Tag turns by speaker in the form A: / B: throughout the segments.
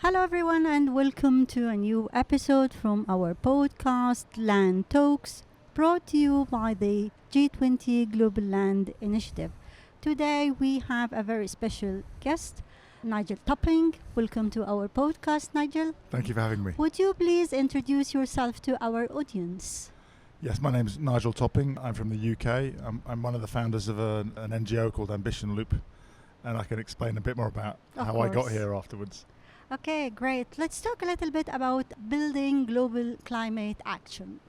A: Hello, everyone, and welcome to a new episode from our podcast, Land Talks, brought to you by the G20 Global Land Initiative. Today, we have a very special guest, Nigel Topping. Welcome to our podcast, Nigel.
B: Thank you for having me.
A: Would you please introduce yourself to our audience?
B: Yes, my name is Nigel Topping. I'm from the UK. I'm one of the founders of an NGO called Ambition Loop, and I can explain a bit more about how I got here afterwards.
A: Okay, great. Let's talk a little bit about building global climate action.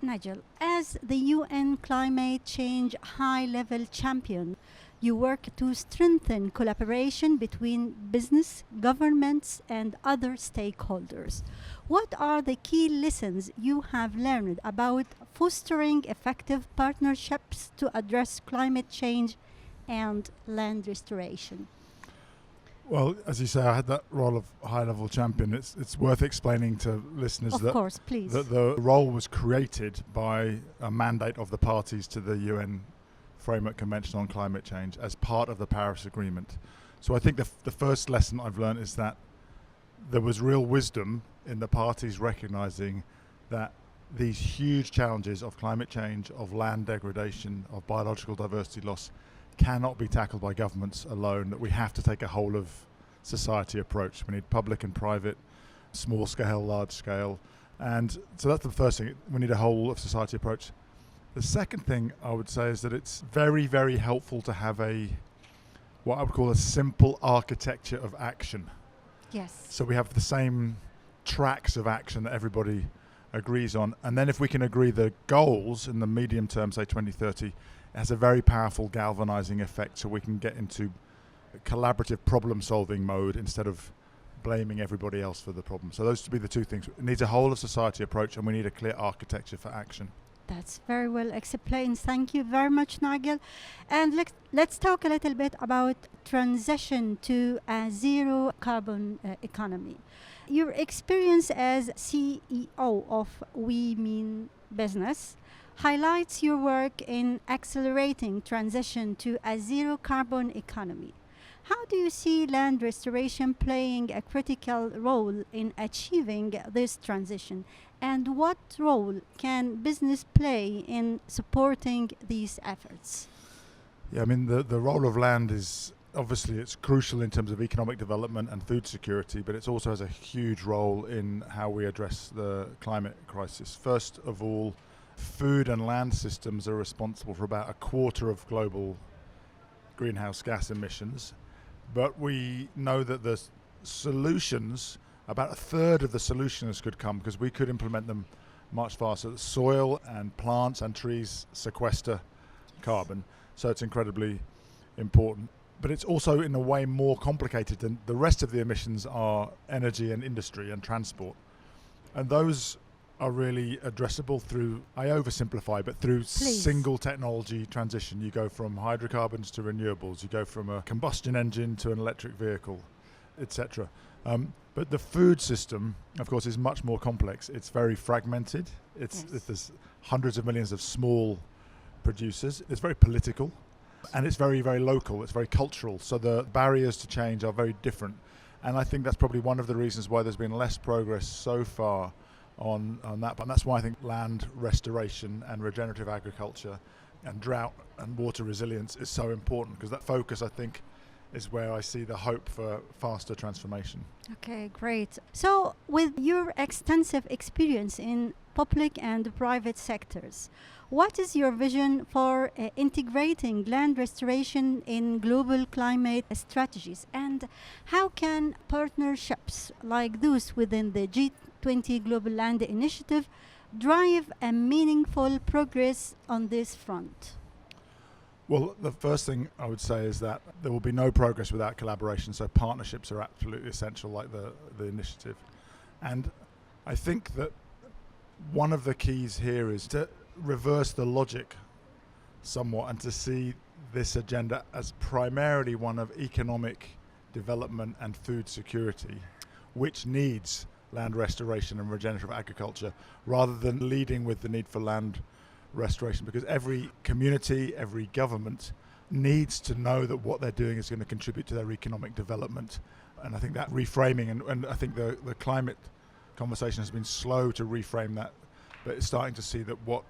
A: Nigel, as the UN climate change high-level champion, you work to strengthen collaboration between business, governments, and other stakeholders. What are the key lessons you have learned about fostering effective partnerships to address climate change and land restoration?
B: Well, as you say, I had that role of high-level champion. It's worth explaining to listeners
A: Of course, please.
B: that the role was created by a mandate of the parties to the UN Framework Convention on Climate Change as part of the Paris Agreement. So I think the first lesson I've learned is that there was real wisdom in the parties recognizing that these huge challenges of climate change, of land degradation, of biological diversity loss cannot be tackled by governments alone, that we have to take a whole of society approach. We need public and private, small scale, large scale. And so that's the first thing. We need a whole of society approach. The second thing I would say is that it's very, very helpful to have what I would call a simple architecture of action.
A: Yes.
B: So we have the same tracks of action that everybody agrees on. And then if we can agree the goals in the medium term, say 2030, it has a very powerful galvanizing effect, so we can get into a collaborative problem-solving mode instead of blaming everybody else for the problem. So those would be the two things. It needs a whole of society approach, and we need a clear architecture for action.
A: That's very well explained. Thank you very much, Nigel. And let's talk a little bit about transition to a zero carbon economy. Your experience as CEO of We Mean Business highlights your work in accelerating transition to a zero carbon economy. How do you see land restoration playing a critical role in achieving this transition? And what role can business play in supporting these efforts?
B: Yeah, I mean, the role of land is obviously it's crucial in terms of economic development and food security, but it also has a huge role in how we address the climate crisis. First of all, food and land systems are responsible for about a quarter of global greenhouse gas emissions, but we know that the solutions, about a third of the solutions could come because we could implement them much faster. The soil and plants and trees sequester carbon, so it's incredibly important. But it's also in a way more complicated than the rest of the emissions are energy and industry and transport. And those are really addressable through, I oversimplify, but through single technology transition. You go from hydrocarbons to renewables, you go from a combustion engine to an electric vehicle, etc. But the food system, of course, is much more complex. It's very fragmented. There's hundreds of millions of small producers. It's very political, and it's very, very local. It's very cultural. So the barriers to change are very different. And I think that's probably one of the reasons why there's been less progress so far on that. But that's why I think land restoration and regenerative agriculture and drought and water resilience is so important, because that focus, I think, is where I see the hope for faster transformation.
A: Okay, great. So with your extensive experience in public and private sectors, what is your vision for integrating land restoration in global climate strategies? And how can partnerships like those within the G20 Global Land Initiative drive a meaningful progress on this front?
B: Well, the first thing I would say is that there will be no progress without collaboration, so partnerships are absolutely essential, like the initiative. And I think that one of the keys here is to reverse the logic somewhat and to see this agenda as primarily one of economic development and food security, which needs land restoration and regenerative agriculture, rather than leading with the need for land restoration, because every community, every government needs to know that what they're doing is going to contribute to their economic development. And I think that reframing, and I think the climate conversation has been slow to reframe that, but it's starting to see that what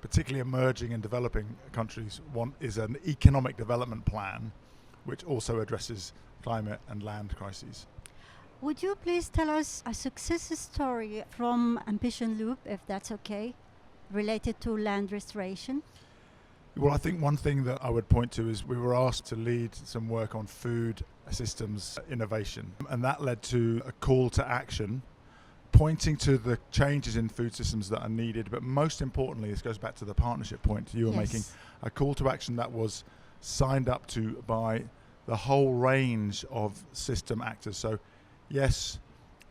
B: particularly emerging and developing countries want is an economic development plan which also addresses climate and land crises.
A: Would you please tell us a success story from Ambition Loop, if that's okay, related to land restoration?
B: Well, I think one thing that I would point to is we were asked to lead some work on food systems innovation, and that led to a call to action pointing to the changes in food systems that are needed, but most importantly, this goes back to the partnership point you were making, a call to action that was signed up to by the whole range of system actors. So yes,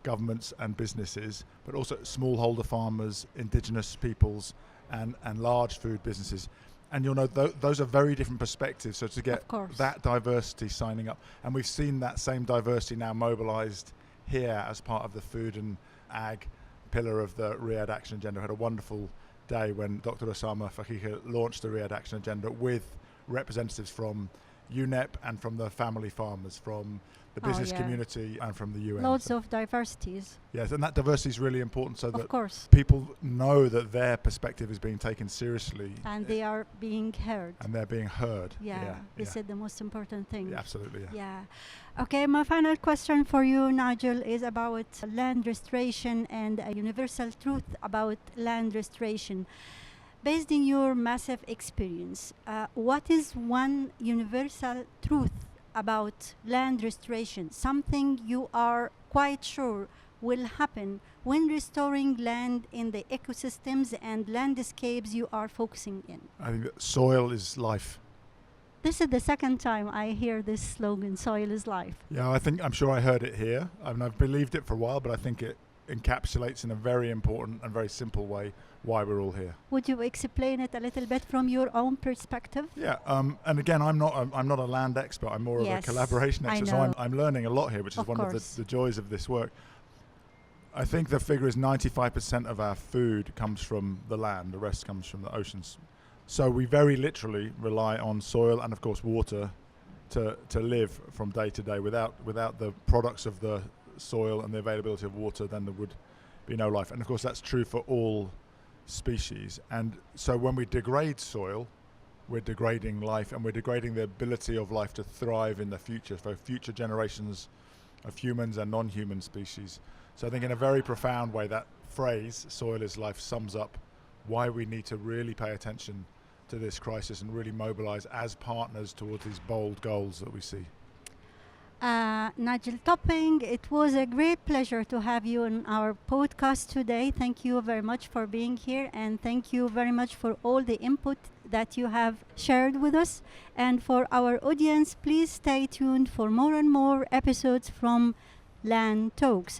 B: governments and businesses, but also smallholder farmers, indigenous peoples, and large food businesses. And you'll know those are very different perspectives. So to get that diversity signing up, and we've seen that same diversity now mobilized here as part of the food and ag pillar of the Riyadh Action Agenda. I had a wonderful day when Dr. Osama Fakhiha launched the Riyadh Action Agenda with representatives from UNEP and from the family farmers, from the business community and from the UN.
A: Loads of diversities.
B: Yes, and that diversity is really important so that
A: people
B: know that their perspective is being taken seriously.
A: And they are being heard.
B: And they're being heard.
A: This is the most important thing.
B: Yeah, absolutely,
A: Okay, my final question for you, Nigel, is about land restoration and a universal truth about land restoration. Based on your massive experience, what is one universal truth about land restoration, something you are quite sure will happen when restoring land in the ecosystems and landscapes you are focusing in?
B: I think that soil is life.
A: This is the second time I hear this slogan, soil is life.
B: Yeah, I'm sure I heard it here. I mean, I've believed it for a while, but I think it encapsulates in a very important and very simple way why we're all here.
A: Would you explain it a little bit from your own perspective?
B: Yeah, and again, I'm not a land expert. I'm more of a collaboration expert. So I'm learning a lot here, which is one of the joys of this work. I think the figure is 95% of our food comes from the land. The rest comes from the oceans. So we very literally rely on soil and, of course, water to live from day to day. Without the products of the soil and the availability of water, then there would be no life. And of course that's true for all species. And so when we degrade soil, we're degrading life, and we're degrading the ability of life to thrive in the future for future generations of humans and non-human species. So I think in a very profound way that phrase, soil is life, sums up why we need to really pay attention to this crisis and really mobilize as partners towards these bold goals that we see.
A: Nigel Topping, it was a great pleasure to have you on our podcast today. Thank you very much for being here, and thank you very much for all the input that you have shared with us. And for our audience, please stay tuned for more and more episodes from Land Talks.